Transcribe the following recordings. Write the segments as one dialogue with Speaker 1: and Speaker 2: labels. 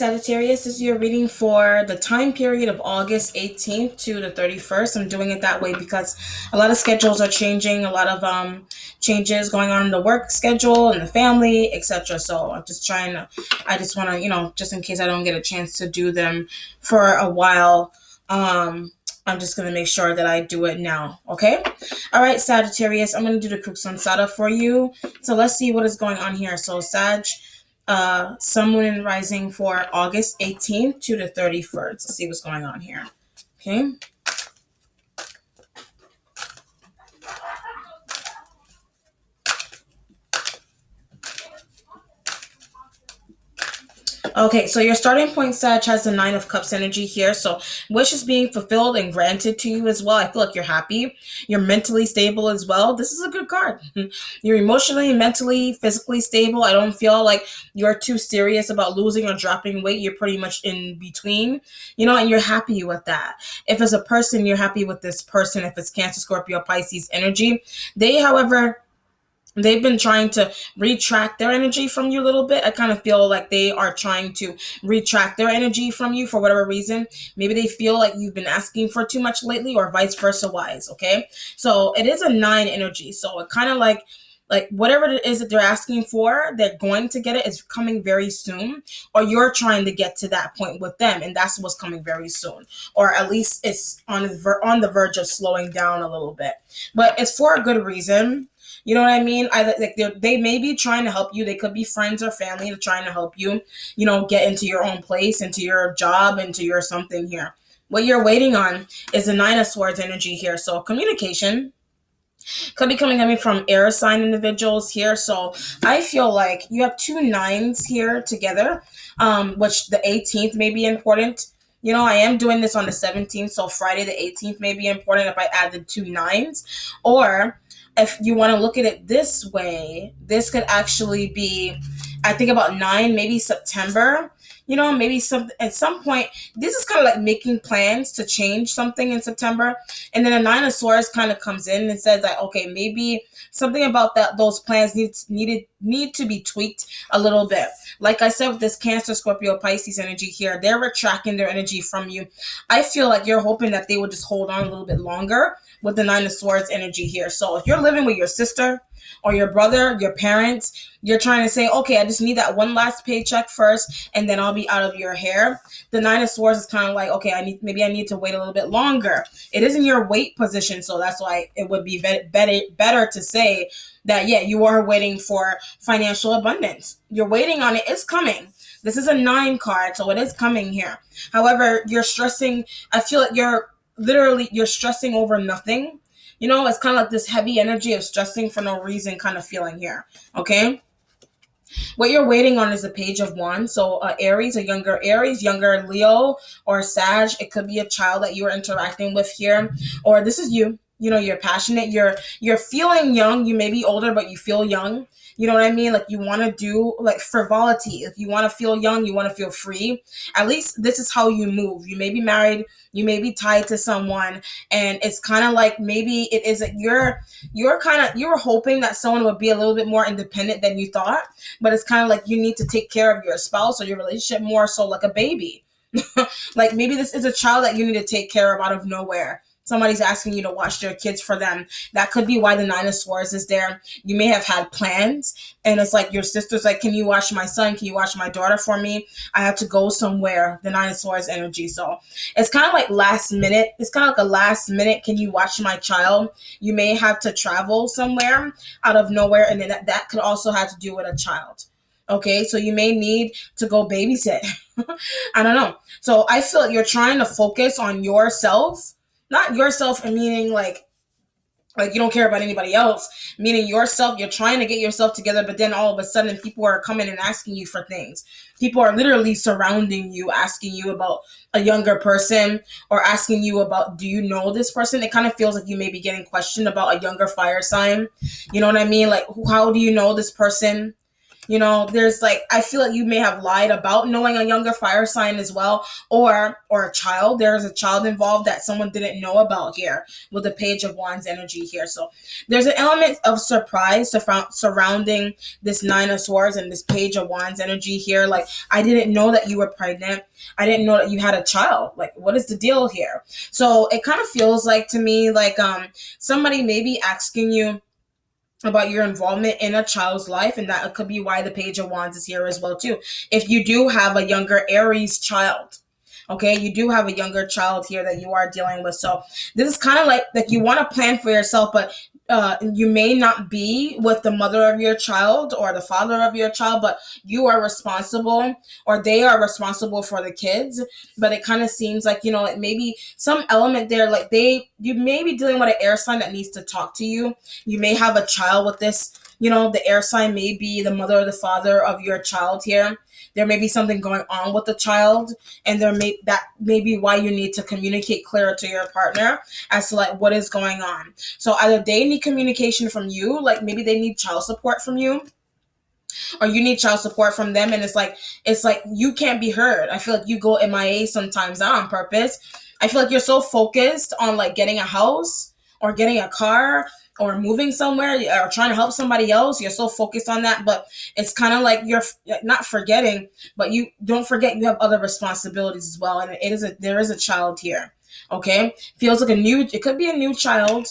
Speaker 1: Sagittarius, this is your reading for the time period of August 18th to the 31st. I'm doing it that way because a lot of schedules are changing, a lot of changes going on in the work schedule and the family, etc. So I'm just trying to, I just want to, just in case I don't get a chance to do them for a while, I'm just going to make sure that I do it now. Okay. All right, Sagittarius, I'm going to do the Crux Ansata for you. So let's see what is going on here. So Sag, Sun, Moon, and Rising for August 18th to the 31st. Let's see what's going on here. Okay. Okay, so your starting point, Sag, has the Nine of Cups energy here. So wish is being fulfilled and granted to you as well. I feel like you're happy. You're mentally stable as well. This is a good card. You're emotionally, mentally, physically stable. I don't feel like you're too serious about losing or dropping weight. You're pretty much in between, and you're happy with that. If it's a person, you're happy with this person. If it's Cancer, Scorpio, Pisces energy. They've been trying to retract their energy from you a little bit. I kind of feel like they are trying to retract their energy from you for whatever reason. Maybe they feel like you've been asking for too much lately, or vice versa wise. Okay. So it is a 9 energy. So it kind of like whatever it is that they're asking for, they're going to get it. It's coming very soon, or you're trying to get to that point with them, and that's what's coming very soon, or at least it's on the verge of slowing down a little bit. But it's for a good reason. You know what I mean? They may be trying to help you. They could be friends or family that are trying to help you, get into your own place, into your job, into your something here. What you're waiting on is the 9 of Swords energy here. So communication could be coming from air sign individuals here. So I feel like you have 2 9s here together, which the 18th may be important. I am doing this on the 17th, so Friday the 18th may be important if I add the 2 9s. Or if you want to look at it this way, this could actually be, I think about 9, maybe September. Maybe at some point, this is kind of like making plans to change something in September. And then a 9 of Swords kind of comes in and says that, okay, maybe something about those plans need to be tweaked a little bit. Like I said, with this Cancer, Scorpio, Pisces energy here, they're retracting their energy from you. I feel like you're hoping that they would just hold on a little bit longer with the 9 of Swords energy here. So if you're living with your sister or your brother, your parents, you're trying to say, okay, I just need that one last paycheck first, and then I'll be out of your hair. The 9 of Swords is kind of like, okay, I need to wait a little bit longer. It is in your wait position, so that's why it would be better to say that, yeah, you are waiting for financial abundance. You're waiting on it. It's coming. This is a 9 card, so it is coming here. However, you're stressing. I feel like you're stressing over nothing. It's kind of like this heavy energy of stressing for no reason kind of feeling here. Okay. What you're waiting on is the Page of Wands. So Aries, younger Leo or Sag. It could be a child that you are interacting with here, or this is you. You're passionate. You're feeling young. You may be older, but you feel young. You know what I mean? Like you want to do like frivolity. If you want to feel young, you want to feel free. At least this is how you move. You may be married. You may be tied to someone, and it's kind of like maybe it is that you're hoping that someone would be a little bit more independent than you thought, but it's kind of like you need to take care of your spouse or your relationship more so like a baby. Like maybe this is a child that you need to take care of out of nowhere. Somebody's asking you to watch their kids for them. That could be why the 9 of Swords is there. You may have had plans, and it's like your sister's like, can you watch my son? Can you watch my daughter for me? I have to go somewhere. The 9 of Swords energy. So it's kind of like last minute. It's kind of like a last minute, can you watch my child? You may have to travel somewhere out of nowhere, and then that could also have to do with a child. Okay, so you may need to go babysit. I don't know. So I feel like you're trying to focus on yourself. Not yourself, meaning like you don't care about anybody else, meaning yourself. You're trying to get yourself together, but then all of a sudden people are coming and asking you for things. People are literally surrounding you, asking you about a younger person, or asking you about, do you know this person? It kind of feels like you may be getting questioned about a younger fire sign. You know what I mean? Like, how do you know this person? There's like, I feel like you may have lied about knowing a younger fire sign as well, or a child. There's a child involved that someone didn't know about here with the Page of Wands energy here. So there's an element of surprise surrounding this Nine of Swords and this Page of Wands energy here. Like, I didn't know that you were pregnant. I didn't know that you had a child. Like, what is the deal here? So it kind of feels like to me like somebody may be asking you about your involvement in a child's life, and that could be why the Page of Wands is here as well too. If you do have a younger Aries child, okay, you do have a younger child here that you are dealing with. So this is kind of like you want to plan for yourself, but you may not be with the mother of your child or the father of your child, but you are responsible, or they are responsible for the kids. But it kind of seems like, like maybe some element there, like you may be dealing with an air sign that needs to talk to you. You may have a child with this, the air sign may be the mother or the father of your child here. There may be something going on with the child, and that may be why you need to communicate clearer to your partner as to like what is going on. So either they need communication from you, like maybe they need child support from you, or you need child support from them, and it's like you can't be heard. I feel like you go MIA sometimes, not on purpose. I feel like you're so focused on like getting a house or getting a car or moving somewhere or trying to help somebody else. You're so focused on that, but it's kind of like you're not forgetting, but you don't forget you have other responsibilities as well. And there is a child here. Okay. Feels like it could be a new child.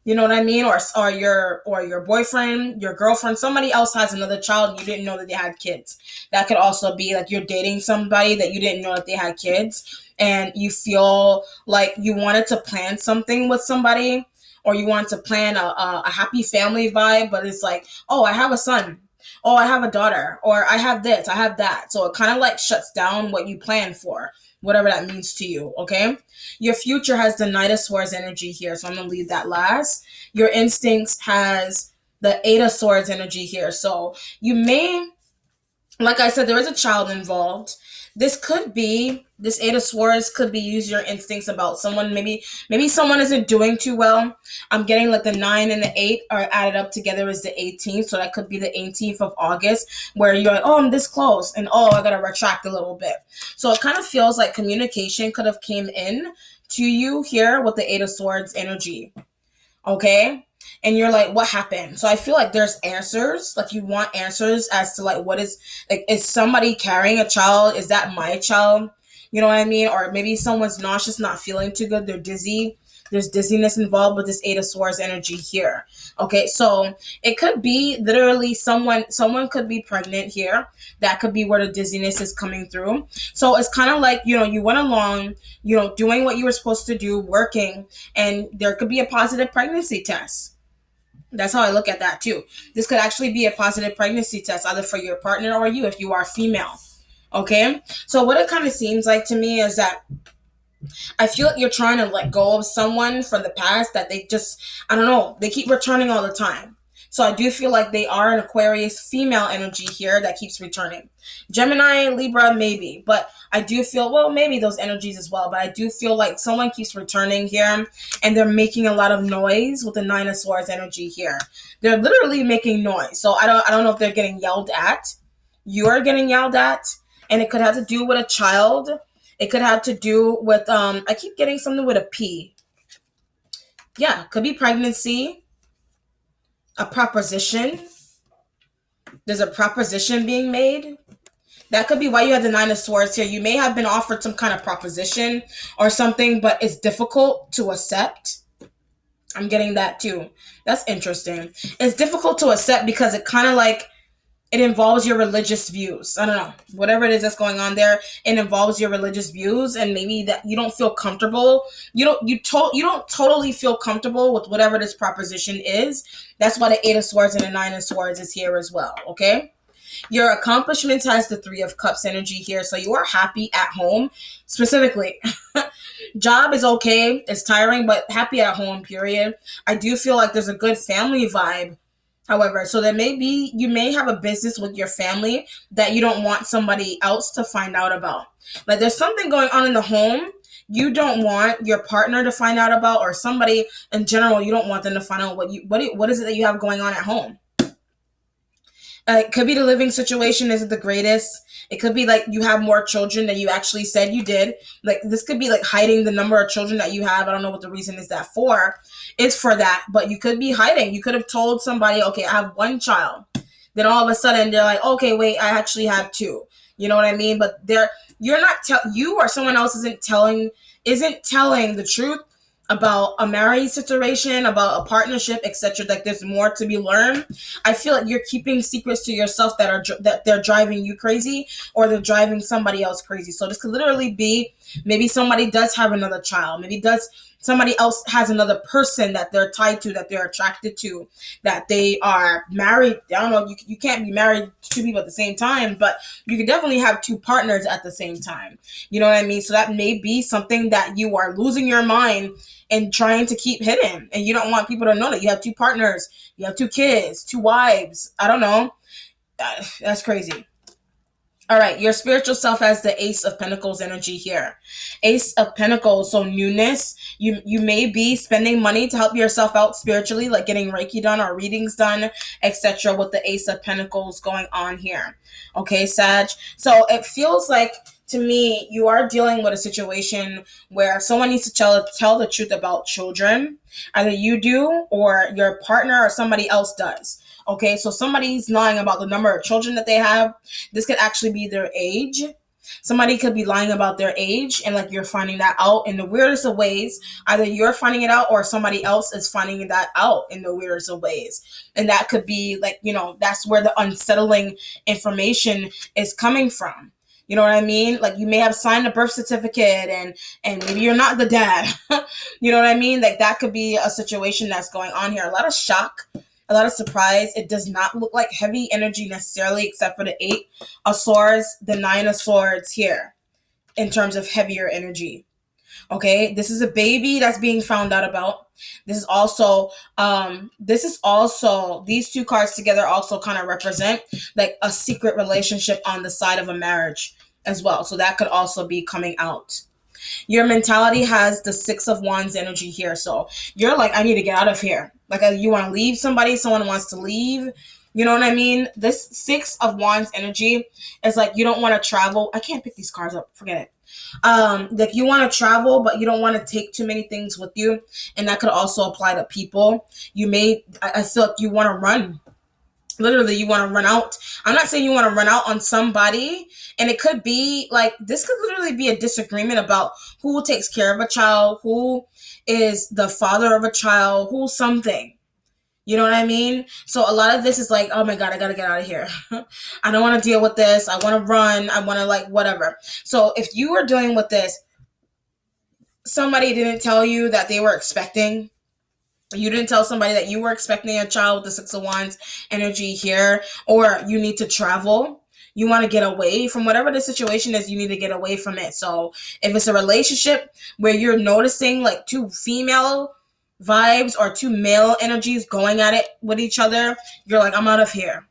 Speaker 1: You know what I mean? Or your boyfriend, your girlfriend, somebody else has another child and you didn't know that they had kids. That could also be like you're dating somebody that you didn't know that they had kids, and you feel like you wanted to plan something with somebody, or you want to plan a happy family vibe, but it's like, oh, I have a son, oh, I have a daughter, or I have this, I have that. So it kind of like shuts down what you plan for, whatever that means to you, okay? Your future has the Knight of Swords energy here, so I'm going to leave that last. Your instincts has the Eight of Swords energy here. So you may, like I said, there is a child involved. This Eight of Swords could be use your instincts about someone. Maybe someone isn't doing too well. I'm getting like the 9 and the 8 are added up together is the 18th. So that could be the 18th of August, where you're like, oh, I'm this close, and oh, I gotta retract a little bit. So it kind of feels like communication could have came in to you here with the Eight of Swords energy. Okay? And you're like, what happened? So I feel like there's answers. Like you want answers as to like what is somebody carrying a child? Is that my child? You know what I mean? Or maybe someone's nauseous, not feeling too good, they're dizzy. There's dizziness involved with this Eight of Swords energy here. Okay, so it could be literally someone could be pregnant here. That could be where the dizziness is coming through. So it's kind of like, you went along, doing what you were supposed to do, working, and there could be a positive pregnancy test. That's how I look at that too. This could actually be a positive pregnancy test, either for your partner or you if you are female. Okay? So what it kind of seems like to me is that I feel like you're trying to let go of someone from the past that they just, I don't know, they keep returning all the time. So I do feel like they are an Aquarius female energy here that keeps returning. Gemini, Libra, maybe. But I do feel, well, maybe those energies as well. But I do feel like someone keeps returning here, and they're making a lot of noise with the Nine of Swords energy here. They're literally making noise. So I don't know if they're getting yelled at. You're getting yelled at. And it could have to do with a child. It could have to do with, I keep getting something with a P. Yeah, could be pregnancy. A proposition. There's a proposition being made. That could be why you have the Nine of Swords here. You may have been offered some kind of proposition or something, but it's difficult to accept. I'm getting that too. That's interesting. It's difficult to accept because it kind of like, it involves your religious views. I don't know. Whatever it is that's going on there, it involves your religious views, and maybe that you don't feel comfortable. You don't totally feel comfortable with whatever this proposition is. That's why the Eight of Swords and the Nine of Swords is here as well. Okay? Your accomplishments has the Three of Cups energy here, so you are happy at home. Specifically, job is okay. It's tiring, but happy at home, period. I do feel like there's a good family vibe. However, so you may have a business with your family that you don't want somebody else to find out about. Like there's something going on in the home you don't want your partner to find out about, or somebody in general, you don't want them to find out what is it that you have going on at home. It could be the living situation isn't the greatest. It could be like you have more children than you actually said you did. Like this could be like hiding the number of children that you have. I don't know what the reason is that for. It's for that, but you could be hiding. You could have told somebody, okay, I have one child. Then all of a sudden they're like, okay, wait, I actually have two. You know what I mean? But you're not you or someone else isn't telling the truth about a married situation, about a partnership, etc. Like there's more to be learned. I feel like you're keeping secrets to yourself that they're driving you crazy, or they're driving somebody else crazy. So this could literally be maybe somebody does have another child, maybe does somebody else has another person that they're tied to, that they're attracted to, that they are married. I don't know, you can't be married to two people at the same time, but you could definitely have two partners at the same time. You know what I mean? So that may be something that you are losing your mind and trying to keep hidden. And you don't want people to know that you have two partners, you have two kids, two wives. I don't know. That's crazy. All right, your spiritual self has the Ace of Pentacles energy here. Ace of Pentacles, so newness. You may be spending money to help yourself out spiritually, like getting Reiki done or readings done, etc. with the Ace of Pentacles going on here. Okay, Sag. So it feels like to me you are dealing with a situation where someone needs to tell the truth about children. Either you do or your partner or somebody else does. Okay, so somebody's lying about the number of children that they have. This could actually be their age. Somebody could be lying about their age, and like you're finding that out in the weirdest of ways. Either you're finding it out or somebody else is finding that out in the weirdest of ways. And that could be like, that's where the unsettling information is coming from. You know what I mean? Like you may have signed a birth certificate and maybe you're not the dad. You know what I mean? Like that could be a situation that's going on here. A lot of shock, a lot of surprise. It does not look like heavy energy necessarily, except for the 8 of Swords, the 9 of Swords here in terms of heavier energy. Okay, this is a baby that's being found out about. This is also, these two cards together also kind of represent like a secret relationship on the side of a marriage as well. So that could also be coming out. Your mentality has the 6 of Wands energy here. So you're like, I need to get out of here. Like you want to leave somebody, someone wants to leave. You know what I mean? This 6 of Wands energy is like you don't want to travel. I can't pick these cards up. Forget it. Like you want to travel, but you don't want to take too many things with you. And that could also apply to people. I feel like you want to run. Literally, you want to run out. I'm not saying you want to run out on somebody. And it could be like, this could literally be a disagreement about who takes care of a child, who is the father of a child, who's something. You know what I mean? So a lot of this is like, oh my God, I got to get out of here. I don't want to deal with this. I want to run. I want to like whatever. So if you were dealing with this, somebody didn't tell you that they were expecting. You didn't tell somebody that you were expecting a child with the 6 of Wands energy here, or you need to travel. You want to get away from whatever the situation is. You need to get away from it. So if it's a relationship where you're noticing like two female vibes or two male energies going at it with each other, you're like, I'm out of here.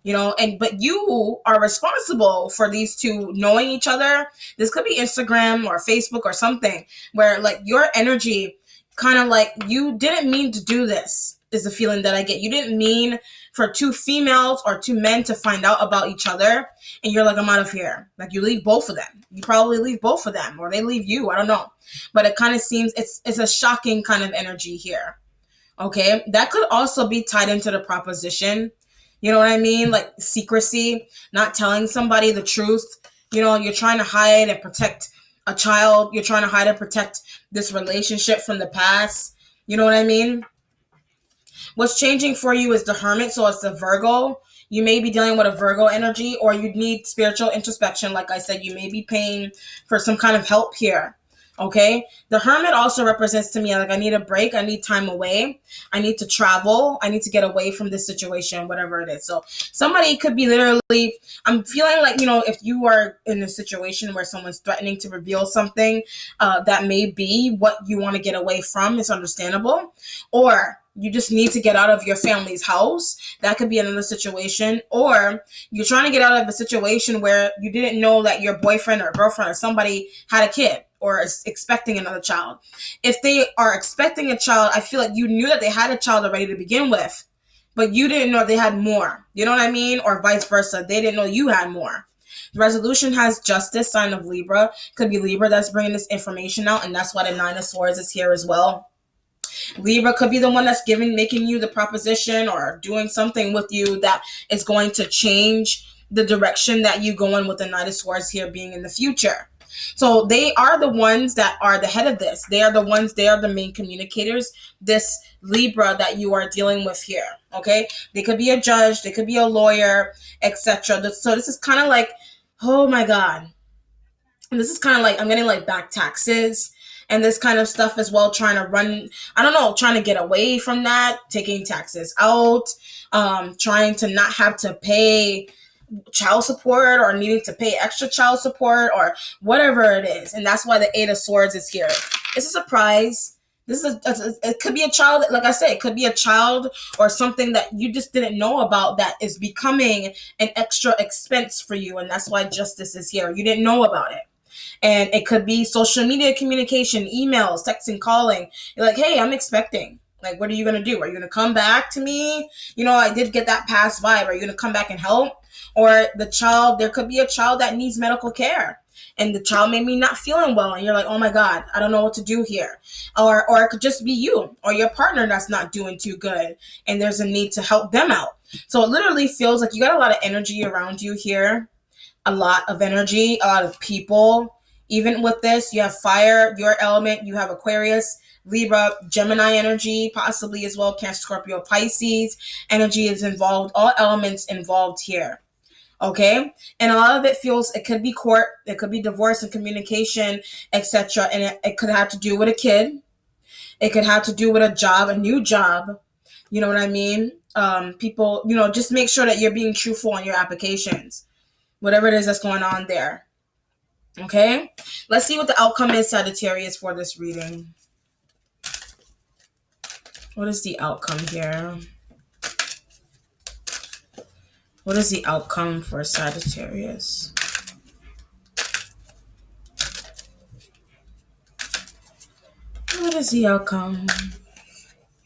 Speaker 1: But you are responsible for these two knowing each other. This could be Instagram or Facebook or something where like your energy kind of like, you didn't mean to do this, is the feeling that I get. You didn't mean for two females or two men to find out about each other, and you're like, I'm out of here. Like you leave both of them. You probably leave both of them, or they leave you. I don't know. But it kind of seems it's a shocking kind of energy here. Okay. That could also be tied into the proposition. You know what I mean? Like secrecy, not telling somebody the truth. You're trying to hide and protect a child. You're trying to hide and protect this relationship from the past. You know what I mean? What's changing for you is the Hermit. So it's the Virgo. You may be dealing with a Virgo energy, or you need spiritual introspection. Like I said, you may be paying for some kind of help here. Okay. The Hermit also represents to me like I need a break. I need time away. I need to travel. I need to get away from this situation, whatever it is. So somebody could be literally, I'm feeling like, if you are in a situation where someone's threatening to reveal something, that may be what you want to get away from. It's understandable. Or you just need to get out of your family's house. That could be another situation. Or you're trying to get out of a situation where you didn't know that your boyfriend or girlfriend or somebody had a kid or is expecting another child. If they are expecting a child, I feel like you knew that they had a child already to begin with. but you didn't know they had more. You know what I mean? Or vice versa. They didn't know you had more. The resolution has justice, sign of Libra. Could be Libra that's bringing this information out, and that's why the Nine of Swords is here as well. Libra could be the one that's making you the proposition or doing something with you that is going to change the direction that you go in with the Knight of Swords here being in the future. So they are the ones that are the head of this. They are the main communicators, this Libra that you are dealing with here. Okay. They could be a judge, they could be a lawyer, etc. So this is kind of like, oh my God. And this is kind of like, I'm getting like back taxes and this kind of stuff as well, trying to run, I don't know, trying to get away from that, taking taxes out, trying to not have to pay child support or needing to pay extra child support or whatever it is. And that's why the Eight of Swords is here. It's a surprise. It could be a child, like I said, it could be a child or something that you just didn't know about that is becoming an extra expense for you. And that's why justice is here. You didn't know about it. And it could be social media communication, emails, texting, calling. You're like, hey, I'm expecting. Like, what are you going to do? Are you going to come back to me? You know, I did get that past vibe. Are you going to come back and help? Or the child, there could be a child that needs medical care. And the child may be not feeling well. And you're like, oh my God, I don't know what to do here. Or it could just be you or your partner that's not doing too good. And there's a need to help them out. So it literally feels like you got a lot of energy around you here. A lot of energy, a lot of people. Even with this, you have fire, your element, you have Aquarius, Libra, Gemini energy, possibly as well, Cancer, Scorpio, Pisces energy is involved, all elements involved here. Okay, and a lot of it feels, it could be court, it could be divorce and communication, etc. And it could have to do with a kid, it could have to do with a job, a new job. You know what I mean? People, just make sure that you're being truthful on your applications, whatever it is that's going on there. Okay, let's see what the outcome is, Sagittarius, for this reading. What is the outcome here? What is the outcome for Sagittarius? What is the outcome?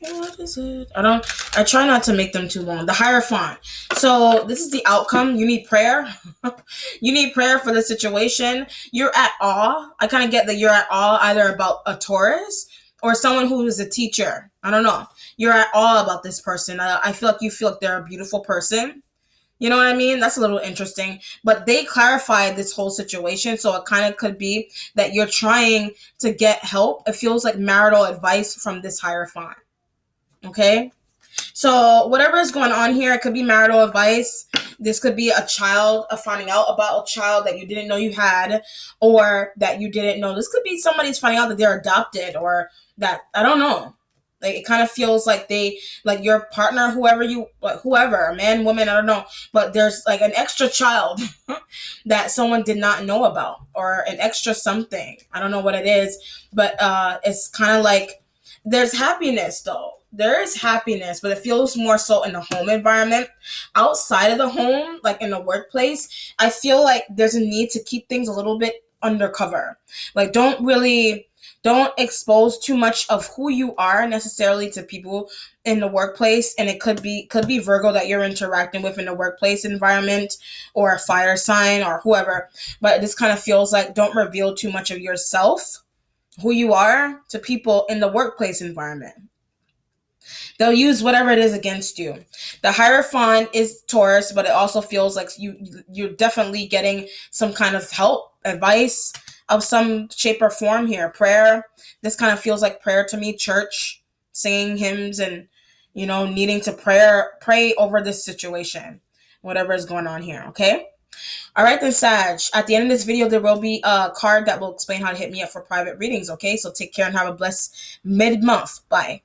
Speaker 1: What is it? I try not to make them too long. The Hierophant. So this is the outcome. You need prayer. You need prayer for the situation. You're at awe. I kind of get that you're at awe either about a Taurus or someone who is a teacher. I don't know. You're at awe about this person. I feel like you feel like they're a beautiful person. You know what I mean? That's a little interesting. But they clarified this whole situation. So it kind of could be that you're trying to get help. It feels like marital advice from this Hierophant. Okay? So whatever is going on here, it could be marital advice. This could be a child, finding out about a child that you didn't know you had, or that you didn't know. This could be somebody's finding out that they're adopted, or that, I don't know. Like, it kind of feels like like your partner, whoever, a man, woman, I don't know. But there's like an extra child that someone did not know about, or an extra something. I don't know what it is, but it's kind of like there's happiness though. There is happiness, but it feels more so in the home environment. Outside of the home, like in the workplace, I feel like there's a need to keep things a little bit undercover. Like, don't expose too much of who you are necessarily to people in the workplace. And it could be Virgo that you're interacting with in the workplace environment, or a fire sign, or whoever. But this kind of feels like, don't reveal too much of yourself, who you are, to people in the workplace environment. They'll use whatever it is against you. The Hierophant is Taurus, but it also feels like you're definitely getting some kind of help, advice of some shape or form here. Prayer. This kind of feels like prayer to me. Church, singing hymns, and needing to pray over this situation, whatever is going on here. Okay. All right, then, Sag. At the end of this video, there will be a card that will explain how to hit me up for private readings. Okay. So take care and have a blessed mid-month. Bye.